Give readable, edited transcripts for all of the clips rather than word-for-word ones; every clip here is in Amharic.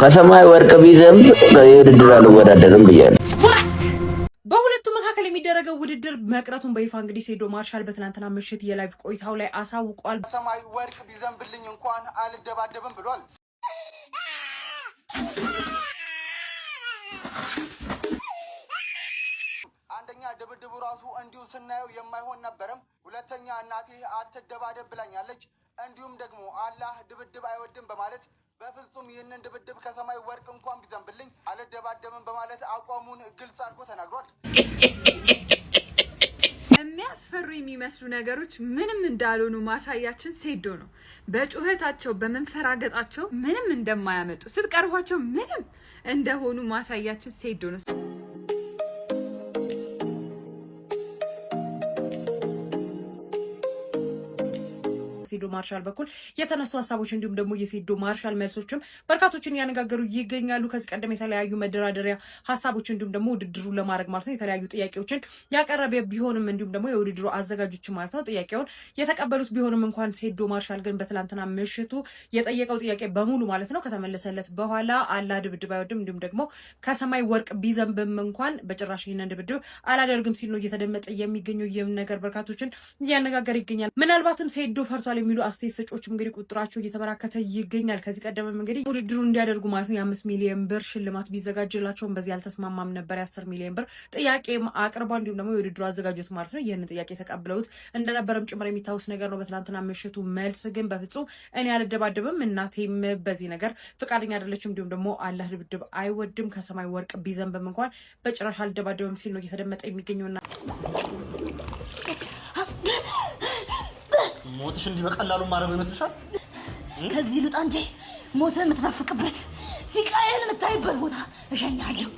ከሰማይ ወርቅ ቢዘንብ የውድድር አልወዳደርም ብያለሁ። በሁለቱ መካከል የሚደረገው ውድድር መቅረቱን በይፋ እንግዲህ ሴዶ ማርሻል በትናንትና ምሽት የላይቭ ቆይታው ላይ አሳውቋል። ከሰማይ ወርቅ ቢዘንብልኝ እንኳን አልደባደብም ብሏል። አንደኛ ድብድቡ ራሱ እንዲሁ ስናየው የማይሆን ነበረም። ሁለተኛ እናቴ አትደባደብ ብላኛለች። እንዲሁም ደግሞ አላህ ድብድብ አይወድም በማለት በፍጹም ይህንን ድብድብ ከሰማይ ወርቅ እንኳን ቢዘንብልኝ አልደባደብም በማለት አቋሙን ግልጽ አድርጎ ተናግሯል። የሚያስፈሩ የሚመስሉ ነገሮች ምንም እንዳልሆኑ ማሳያችን ሴዶ ነው። በጩኸታቸው በመንፈራገጣቸው ምንም እንደማያመጡ ስትቀርቧቸው ምንም እንደሆኑ ማሳያችን ሴዶ ነው። ሴዶ ማርሻል በኩል የተነሱ ሀሳቦች እንዲሁም ደግሞ የሴዶ ማርሻል መልሶችም በርካቶችን ያነጋገሩ ይገኛሉ። ከዚህ ቀደም የተለያዩ መደራደሪያ ሀሳቦች እንዲሁም ደግሞ ውድድሩን ለማድረግ ማለት ነው የተለያዩ ጥያቄዎችን ያቀረበ ቢሆንም እንዲሁም ደግሞ የውድድሩ አዘጋጆች ማለት ነው ጥያቄውን የተቀበሉት ቢሆንም እንኳን ሴዶ ማርሻል ግን በትላንትና ምሽቱ የጠየቀው ጥያቄ በሙሉ ማለት ነው ከተመለሰለት በኋላ አላህ ድብድብ አይወድም እንዲሁም ደግሞ ከሰማይ ወርቅ ቢዘንብም እንኳን በጭራሽ ይህንን ድብድብ አላደርግም ሲል ነው እየተደመጠ የሚገኘው። ይህም ነገር በርካቶችን እያነጋገረ ይገኛል። ምናልባትም ሴዶ ፈርቷል የሚሉ አስተያየት ሰጪዎች እንግዲህ ቁጥራቸው እየተበራከተ ይገኛል። ከዚህ ቀደምም እንግዲህ ውድድሩ እንዲያደርጉ ማለት ነው የ5 ሚሊዮን ብር ሽልማት ቢዘጋጅላቸውም በዚህ አልተስማማም ነበር። የ10 ሚሊዮን ብር ጥያቄም አቅርቧል። እንዲሁም ደግሞ የውድድሩ አዘጋጆት ማለት ነው ይህንን ጥያቄ ተቀብለውት እንደነበረም ጭምር የሚታወስ ነገር ነው። በትናንትና ምሽቱ መልስ ግን በፍጹም እኔ አልደባደብም፣ እናቴም በዚህ ነገር ፍቃደኛ አይደለችም፣ እንዲሁም ደግሞ አላህ ድብድብ አይወድም፣ ከሰማይ ወርቅ ቢዘንብም እንኳን በጭራሽ አልደባደብም ሲል ነው እየተደመጠ የሚገኘውና ሞትሽ እንዲህ በቀላሉ ማረገው ይመስልሻል? ከዚህ ልውጣ እንጂ ሞት የምትናፍቅበት ሲቃየን የምታይበት ቦታ እሸኛለሁ።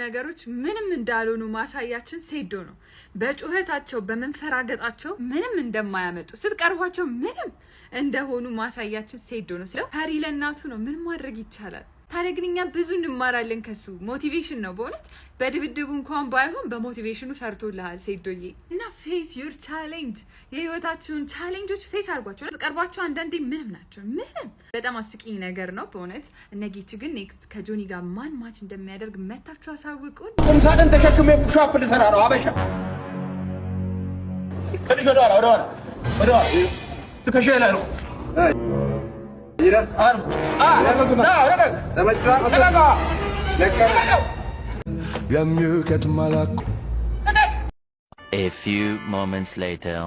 ነገሮች ምንም እንዳልሆኑ ማሳያችን ሴዶ ነው። በጩኸታቸው በመንፈራገጣቸው ምንም እንደማያመጡ ስትቀርቧቸው ምንም እንደሆኑ ማሳያችን ሴዶ ነው። ስለ ታሪ ለእናቱ ነው። ምን ማድረግ ይቻላል? ታዲያ ግን እኛ ብዙ እንማራለን ከሱ። ሞቲቬሽን ነው በእውነት በድብድቡ እንኳን ባይሆን በሞቲቬሽኑ ሰርቶልሃል ሴዶዬ። እና ፌስ ዩር ቻሌንጅ፣ የህይወታችሁን ቻሌንጆች ፌስ አድርጓቸው። ተቀርቧቸው አንዳንዴ ምንም ናቸው። ምንም በጣም አስቂኝ ነገር ነው በእውነት። እነጌች ግን ኔክስት ከጆኒ ጋር ማን ማች እንደሚያደርግ መታችሁ አሳውቁን። ቁምሳጥን ተሸክሜ ፑሻፕ ልሰራ ነው አበሻ። ከልጅ ወደኋላ ትከሻዬ ላይ ነው A few moments later.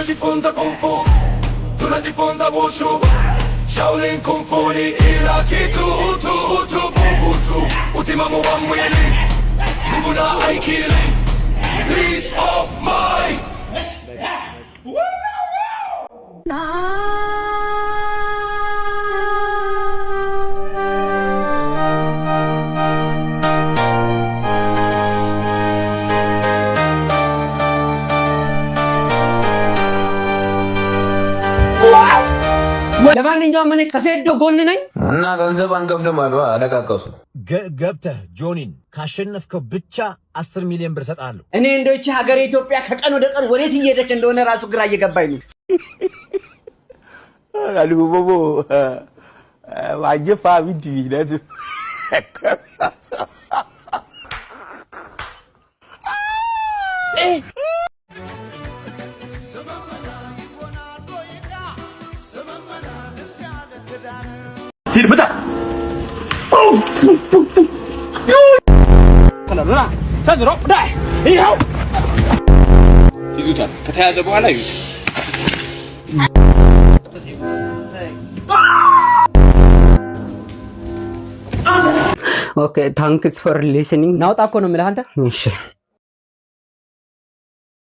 tunajifunza kung fu, tunajifunza wushu, Shaolin kung fu ni kila kitu, utu bubutu, utimamu wa mwili, nguvu na akili, peace of mind. ለማንኛውም እኔ ከሴዶ ጎን ነኝ እና ገንዘብ አንከፍልም አሉ አለቃቀሱ። ገብተህ ጆኒን ካሸነፍከው ብቻ 10 ሚሊዮን ብር ሰጣለሁ። እኔ እንደው እቺ ሀገር ኢትዮጵያ ከቀን ወደ ቀን ወዴት እየሄደች እንደሆነ ራሱ ግራ እየገባኝ ነው። አልቦቦ ዋጀፋ ቢዲ ለቱ ቲልፍታ ከለራ ሰድሮ ዳይ ይሄው ይዙታል። ከተያዘ በኋላ ይዙት። ኦኬ ታንክስ ፎር ሊስኒንግ። ናውጣ እኮ ነው የምልህ አንተ። እሺ